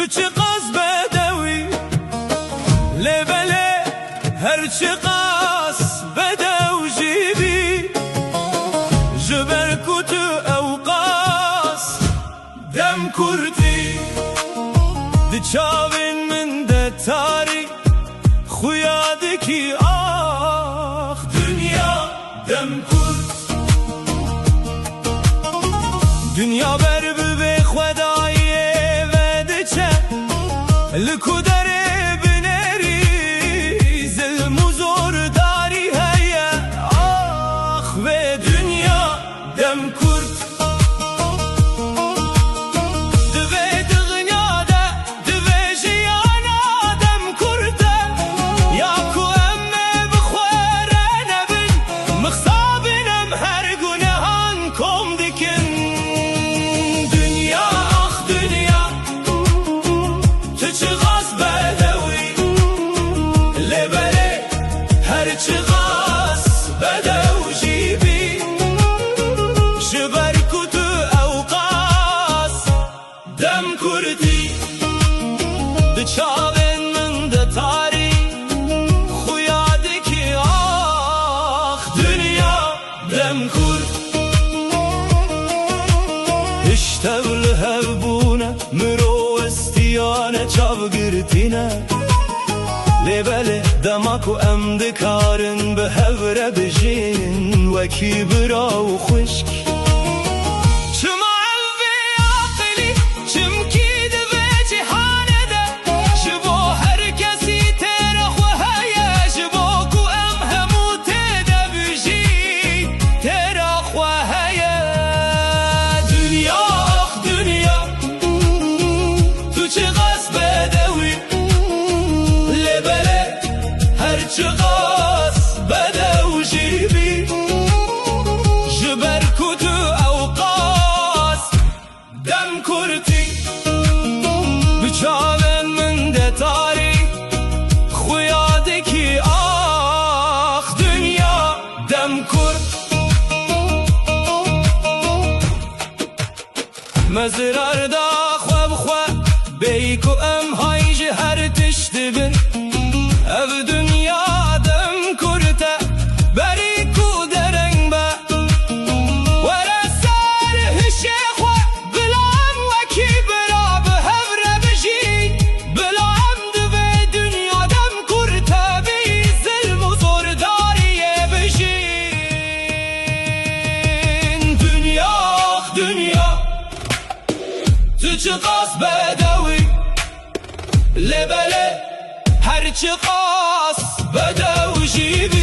تو چه قاس بدوی لبله هر چه قاس بدو جیبی جبر کتو او قاس دم کردی دی چاوین من ده تاری خویادکی آخ دنیا دم کرد دنیا بر ببه خدایه و ده چه لکو داره بنری ظلم و زور داری هیا آخ و دنیا دم کرد دوه دغنیا ده دوه جیانا دم کرده یا کو امه بخوره نبن مخصابنم هر گناهان کم دکن دنیا آخ دنیا تو چه غاز بدوی لبله هر چه غاز بدو جیبی جبر کتو او قاس دم کردی دی چاوین من ده تاری خویادکی آخ دنیا دم کرد اشتغل هبونه مرو استیانه چاو گرتینه لبله دماکو ام دکارن به هوره بجین وکی براو خشک چما الوی عقلی چمکی دوه جهانه ده جبو هر کسی ترخ و هیا جبو کو ام همو تده بجی ترخ و هیا دنیا آخ دنیا تو چه غاز بدوی لبله هر چه غاز بدو جیبی جبر کتو او قاس دم کردی بچاون من ده تاری خویادکی آخ دنیا دم کرد مزرار دا خواب خواب بیکو ام های جهر تشت بن او دنیا دم کرده بریکو درنگ با ورسار هشه خواب بلام وکی برا به هفره بجی بلام دوه دنیا دم کرده بی ظلم و زورداریه بجین دنیا آخ دنیا تو چه قاس بدوی لبله هر چه قاس بدو جیبی